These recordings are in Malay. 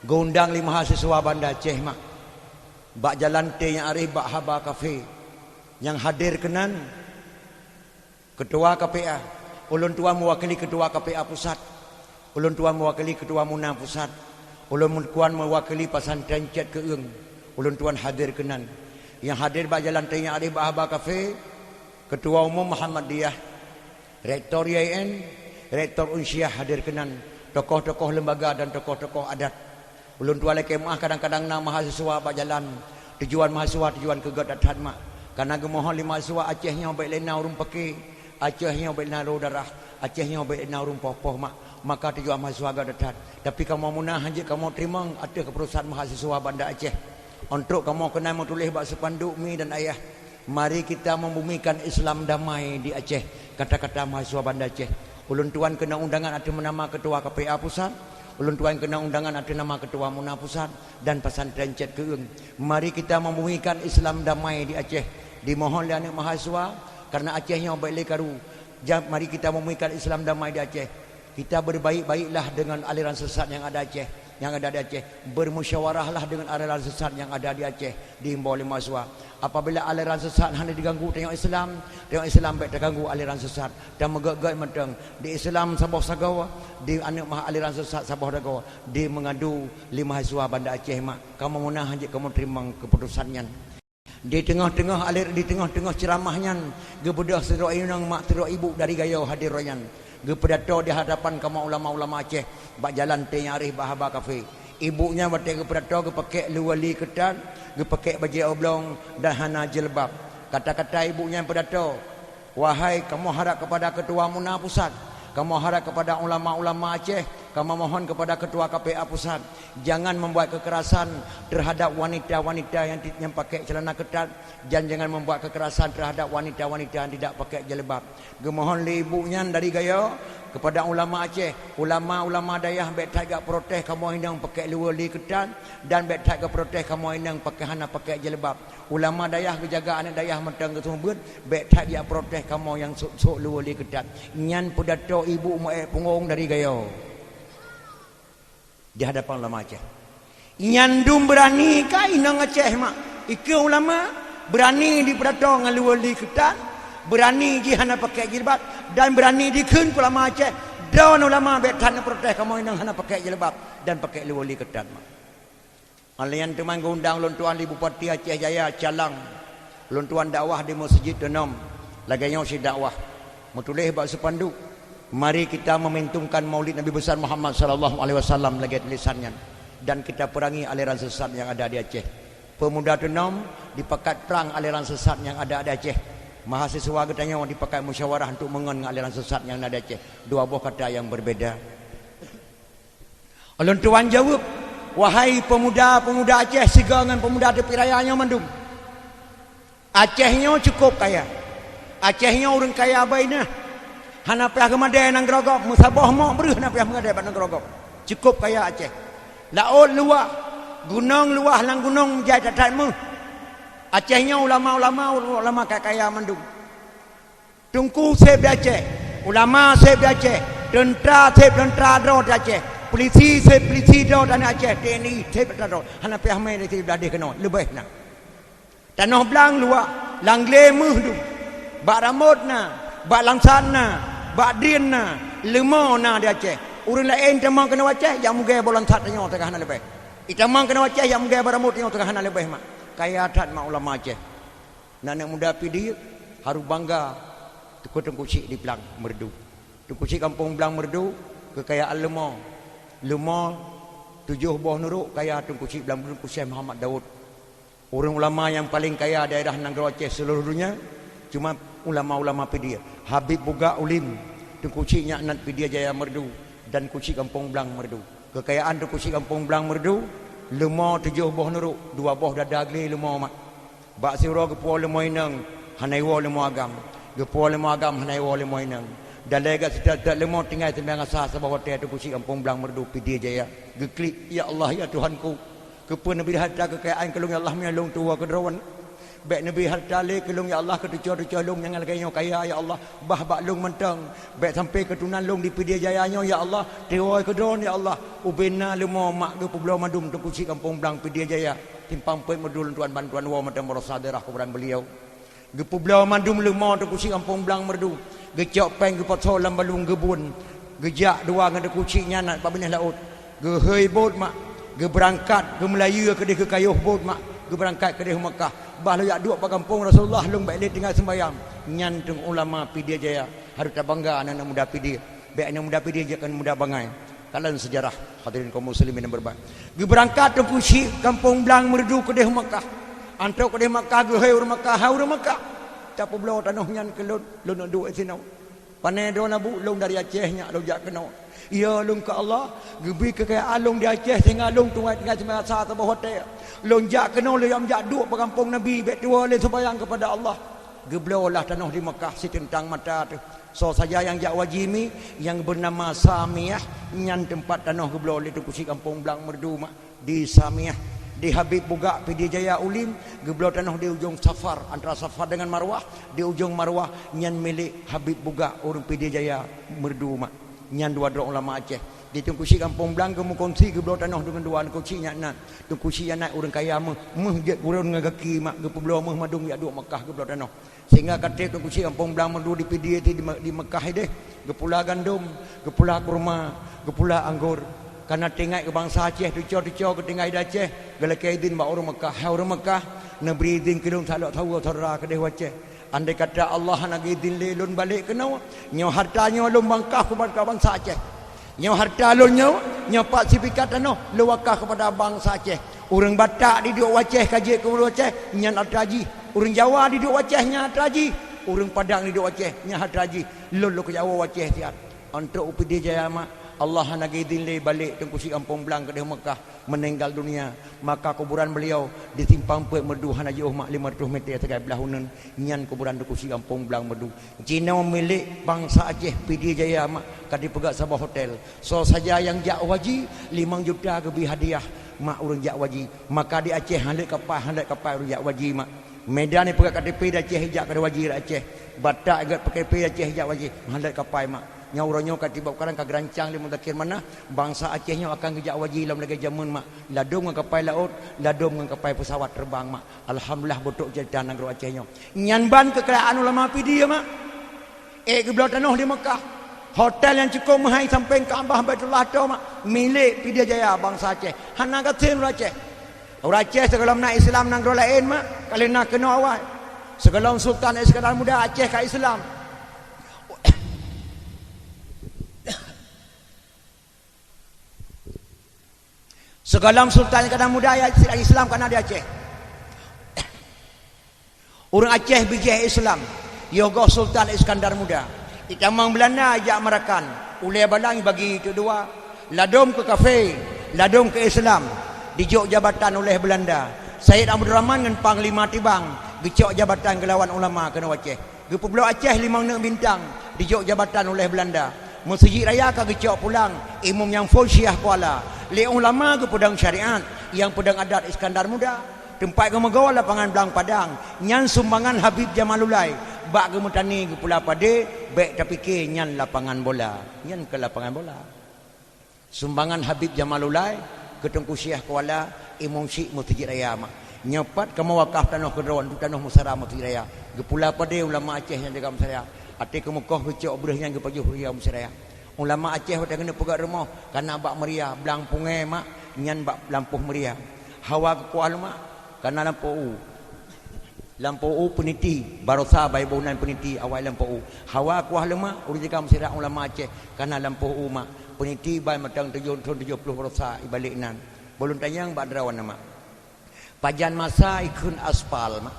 Gondang 5 mahasiswa Banda Aceh mak. Bak jalan T yang arif bak haba kafe. Yang hadir kenan Ketua KPA. Ulun tuan mewakili Ketua KPA Pusat. Ulun tuan mewakili Ketua Muna Pusat. Ulun tuan mewakili Pesantren Cet Keung. Ulun tuan hadir kenan. Yang hadir bak jalan T yang arif bak haba kafe. Ketua Umum Muhammadiyah, Rektor IAIN, Rektor Unsyah hadir kenan, tokoh-tokoh lembaga dan tokoh-tokoh adat. Ulun tuan kemah kadang-kadang nak mahasiswa bak jalan. Tujuan mahasiswa tujuan ke Gadat mak. Karena gemohon 5 mahasiswa Acehnya baik lena urung pakai, Acehnya baik lena darah, Acehnya baik lena urung popoh mak. Maka tujuan mahasiswa Gadat. Tapi kamu munah hanya kamu terima ada keperusahaan mahasiswa Banda Aceh. Untuk kamu kena menulis bak sepanduk mi dan ayah. Mari kita membumikan Islam damai di Aceh. Kata-kata mahasiswa Banda Aceh. Ulun tuan kena undangan ada nama Ketua KPA Pusat. Ulun tuan kena undangan ada nama Ketua Muna Pusat dan Pesantren Cet Keung. Mari kita membumikan Islam damai di Aceh. Dimohon oleh anak mahasiswa karena Acehnya baik karu. Mari kita membumikan Islam damai di Aceh. Kita berbaik-baiklah dengan aliran sesat yang ada Aceh. Yang ada di Aceh, bermusyawarahlah dengan aliran sesat yang ada di Aceh, dihimbau oleh mahasiswa. Apabila aliran sesat hanya diganggu tengok Islam baik terganggu aliran sesat dan megak-gak menteng di Islam sabah sagawa, di anak aliran sesat sabah sagawa, di mengadu 5 mahasiswa Banda Aceh mak. Kamu munah hanya kamu terima keputusannya. Di tengah-tengah ceramahnya, gebedah sedok inang mak sedok ibu dari gaya hadir royan. Gepedato di hadapan kamu ulama-ulama Aceh bak jalan T yang arif bahaba kafe. Ibunya batik gepedato gepakai luwali ketat, gepakai baju oblong dan hana jilbab. Kata-kata ibunya yang pedato, wahai kamu harap kepada Ketua Muna Pusat, kamu harap kepada ulama-ulama Aceh, kamu mohon kepada Ketua KPA Pusat, jangan membuat kekerasan terhadap wanita-wanita yang pakai celana ketat, dan jangan membuat kekerasan terhadap wanita-wanita yang tidak pakai jilbab. Gemohon li ibunya dari gaya kepada ulama Aceh, ulama-ulama dayah baik tak gak protes kamu yang pakai luwali ketat dan baik tak gak protes kamu yang pakai hana pakai jilbab. Ulama dayah kejaga anak dayah mentang kesumbut baik tak gak protes kamu yang sok luwali ketat. Nyan pedato ibu punggung dari gaya di hadapan ulama Aceh. Nyandum berani kai nang Aceh mak. Ike ulama berani di pedato ngaluwali ketat, berani di hana pakai jilbab dan berani dikeun ulama Aceh. Dan ulama betan protes kamu yang hana pakai jilbab dan pakai luwali ketat mak. Alian teman undang ulun tuan di Bupati Aceh Jaya Calang. Ulun tuan dakwah di Masjid Denom. Laganya si dakwah. Metulis bak sepanduk. Mari kita mementumkan Maulid Nabi besar Muhammad sallallahu alaihi wasallam lagi tulisannya dan kita perangi aliran sesat yang ada di Aceh. Pemuda Denom dipakat perang aliran sesat yang ada di Aceh. Mahasiswa katanya dipakai musyawarah untuk mengon aliran sesat yang ada di Aceh. Dua buah kata yang berbeda. Ulun tuan jawab, wahai pemuda-pemuda Aceh siga dengan pemuda tepi rayanya mandum. Acehnya cukup kaya. Acehnya orang kaya bainah. Hana payah kemadai nang gerogok, musabah mak beruh hana payah mengadai nang gerogok. Cukup kaya Aceh. Laut luah, gunung luah lang gunung jai tatatmu. Acehnya ulama kaya mandung. Tungku sep di Aceh, ulama sep di Aceh, tentera sep tentera dro di Aceh, polisi sep polisi dro di Aceh, TNI sep dro. Hana payah main di beladih kena lebih nak. Tanah belang luah, lang lemeh tu. Bak rambut na, bak langsan na, bak din na, lemah na di Aceh. Urang lain tamang kena Aceh yang mugai bolan sat tengok tengah hana lebih. Itamang kena Aceh yang mugai baramut tengok tengah hana lebih mak. Kaya tat mak ulama Aceh. Nak muda pidi harus bangga Tengku Cik di Pelang Merdu. Tengku Cik kampung Pelang Merdu kekayaan lemah. Lemah 7 buah nuruk kaya Tengku Cik Pelang Merdu Syekh Muhammad Daud. Orang ulama yang paling kaya daerah Nanggro Aceh seluruh dunia cuma ulama-ulama pedia. Habib Buga Ulim, Tengku Ciknya anak pedia Jaya Merdu dan Kucik Kampung Belang Merdu. Kekayaan Tengku Cik Kampung Belang Merdu, lemah 7 buah nuruk, 2 buah dadagli lemah mak. Bak siro gepo lemah inang, hanaiwa lemah agam. Gepo lemah agam hanaiwa lemah inang. Dan lega setiap lemah tinggal tembang asah sebab hotel Tengku Cik Kampung Belang Merdu pedia Jaya. Geklik, ya Allah ya Tuhanku. Kepen Nabi hatta kekayaan kelung Allah menyalung tua kederawan. Baik Nabi harta le kelung ya Allah ketujuh-tujuh long jangan lagi kaya ya Allah. Bah bak long mentang. Baik sampai ketunan long di Pedia Jayanya ya Allah. Tewai kedon ya Allah. Ubena lemo mak ge Pulau Madum tu kuci kampung Blang Pedia Jaya. Timpang poi medul tuan bantuan wa madam rosaderah keberan beliau. Ge Pulau Madum lemo tu kuci kampung Blang merdu. Ge cok peng ge potol lam balung gebun. Gejak dua ngada kucinya nak pabenih laut. Ge hei bot mak. Ge berangkat ge Melayu ke dia ke kayuh bot mak. Ge berangkat ke dia Mekah. Bah lu yak duk pa kampung Rasulullah lung baik tinggal sembahyang. Nyantung ulama Pedia Jaya. Harus tak bangga anak muda Pedia. Baik anak muda Pedia jangan muda bangai. Kalian sejarah hadirin kaum muslimin yang berbahagia. Ge berangkat tu kuci kampung Blang merdu ke dia Mekah. Antau ke dia Mekah ge hai urang Mekah, hai urang Mekah. Tak pulau tanah nyan ke lun nak duk sinau. Panai do nabu lung dari Aceh nya lu jak kena. Ya lung ke Allah, gebi ke kaya alung di Aceh tinggal lung tunggu tinggal semua satu hotel. Lung jak kena lu yang jak duk pe kampung Nabi bet tua le sembahyang kepada Allah. Geblolah tanah di Mekah si tentang mata tu. So saja yang jak wajimi yang bernama Samiyah nyan tempat tanah geblo le tu kusi kampung Blang merdu mak di Samiyah. Di Habib Buga Pedia Jaya Ulim geblo tanah di ujung Safar antara Safar dengan Marwah di ujung Marwah nyan milik Habib Buga orang Pedia Jaya merdu mak nyan dua ulama Aceh di tungkusi kampung Blang kamu kongsi geblo tanah dengan dua kunci nya nak tungkusi yang nak orang kaya meh get kurang ngagaki mak ge geblo meh madung ya duk Mekah geblo tanah sehingga kate tungkusi kampung Blang merdu di Pedia di Mekah deh gepula gandum gepula kurma gepula anggur. Karena tengah ke bangsa Aceh tucor-tucor ke tengah Aceh galakai izin ba orang Mekah orang Mekah neberi izin kelung tak tahu saudara ke deh Aceh andai kata Allah nak izin le lun balik kena nyo hartanya lun bangkah kepada bangsa Aceh nyo harta lun nyo pak sipikat tanah lu wakaf kepada bangsa Aceh orang Batak di duk Aceh kaji ke Aceh nyan atraji orang Jawa di duk Aceh nya atraji orang Padang di duk Aceh nya atraji lun ke Jawa Aceh tiap untuk Pedia Jaya mak Allah nak izin le balik tengkusi kampung Blang ke Mekah meninggal dunia maka kuburan beliau di simpang Pek Merdu hana jauh mak 500 meter tegai belah hunan nyan kuburan tengkusi kampung Blang Merdu Cina milik bangsa Aceh Pedia Jaya mak kadi pegak sabah hotel so saja yang jak waji 5 juta ke bi hadiah mak urang jak waji maka di Aceh handek kapal urang jak waji mak Medan ni pegak KTP di Aceh jak kada waji Aceh Batak agak pakai P Aceh jak waji handek kapal mak nyauronyo katiba sekarang ka gerancang di mudakir mana bangsa Acehnya akan gejak waji dalam lagi zaman mak ladum dengan kapal laut ladum dengan kapal pesawat terbang mak alhamdulillah botok cerita negara Acehnya nyan ban kekayaan ulama Pedia mak geblo tanah di Mekah hotel yang cukup mahal sampai Kaabah Baitullah tu mak milik Pedia Jaya bangsa Aceh hana katin Aceh orang Aceh segala nak Islam nang lain mak kali nak kena awal segala sultan Iskandar Muda Aceh ka Islam segala sultan Iskandar Muda Islam kerana di Aceh orang Aceh bijih Islam yoga Sultan Iskandar Muda itamang Belanda ajak merakan ulai balang bagi kedua ladum ke kafe ladum ke Islam dijok jabatan oleh Belanda Syed Abdul Rahman dengan Panglima Tibang dijok jabatan kelawan ulama kena Aceh di Pulau Aceh 5 bintang dijok jabatan oleh Belanda Masjid Raya ke gecok pulang imam yang full Syiah Kuala le ulama ke pedang syariat yang pedang adat Iskandar Muda tempat ke megawa lapangan Blang Padang nyan sumbangan Habib Jamalulai bak ke mutani ke Pulau Pade baik tapi ke nyan lapangan bola nyan ke lapangan bola sumbangan Habib Jamalulai ke Tengku Syiah Kuala imam Syekh Masjid Raya mak nyepat ke mewakaf tanah kedron tanah Musara Masjid Raya ke Pulau Pade ulama Aceh yang dekat saya ati ke Mekah kecok berehnya ke pajuh Ria Musraya ulama Aceh pada kena pegat rumah karena bak meriah belang pungai mak nyan bak lampuh meriah hawa ke kual mak karena lampu peniti barosa bai bonan peniti awal lampu hawa kuah lemak urang jika Musraya ulama Aceh karena lampu mak peniti bai matang 70 barosa ibalik nan bolon tayang bak derawan nama pajan masa ikun aspal mak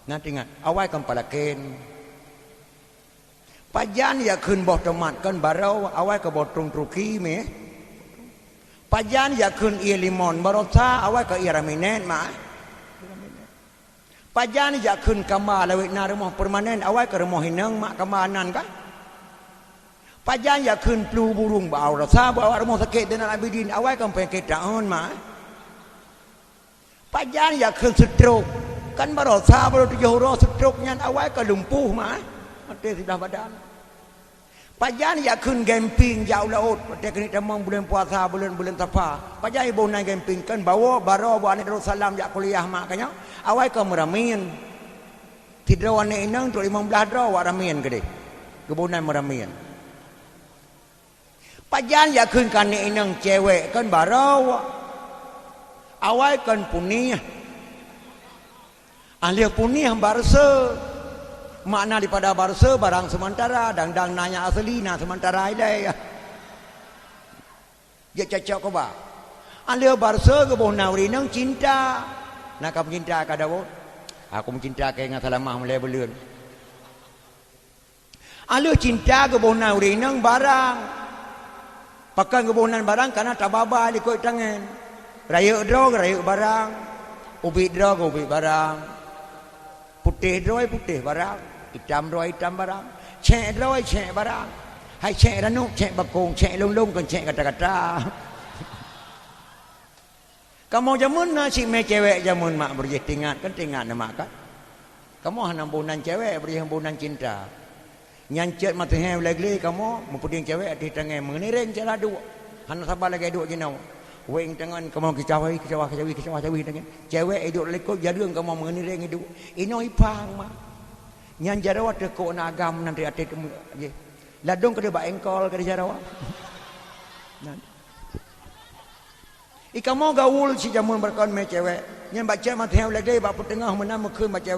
ngat ingat awal kan palaken pajan ya kun boh tomat kan barau awal ke botong truki me pajan ya kun ia limon barosa awal ke ia raminen ma pajan ya kun kama lawit na rumah permanen awal ke rumah hinang mak kamanan kan pajan ya kun plu burung bau rasa bawa rumah sakit dengan abidin awal kan pakai tahun ma pajan ya kun stroke kan barosa baru 700 struknya awal ke lumpuh mah mati sudah badan pajan ya kun camping jauh laut pada kini tamang bulan puasa bulan Safar pajan ibu naik camping kan bawa baro bawa Darussalam jak kuliah makanya awal ke meramin tidur ane inang tu 15 draw waramin gede kebunan meramin pajan ya kun kan inang cewek kan baro awal kan punia ahli punia barse makna daripada barse barang sementara dang nanya asli nah sementara idai dia cocok ke ba ahli barse ke boh nauri nang cinta nak kamu cinta kada bo aku mencinta ke ngan salamah mulai belun ahli cinta ke boh nauri nang barang pakai kebonan barang karena tababa ikut tangan raya draw raya barang ubi draw ubi barang putih droi putih barang hitam droi hitam barang cek droi cek barang hai cek ranuk cek bakung cek lung kan cek kata-kata kamu jamun nasi me cewek jamun mak berjih tingat kan tingat nama kan kamu hanambunan cewek berjih hambunan cinta nyancet mata hew lagi kamu mempuding cewek di tangan mengenireng cara dua hana sabar lagi dua jenau weng tangan kamu kicawai tangan cewek hidup lekuk jadung kamu mengenireng hidup ino ipang mah nyan jarawa tekuk nagam nanti ate je ladung kada ba engkol kada jarawa ikamu gaul si jamun berkon me cewek nyan baca mata hew lagi ba tengah menam keun ba cewek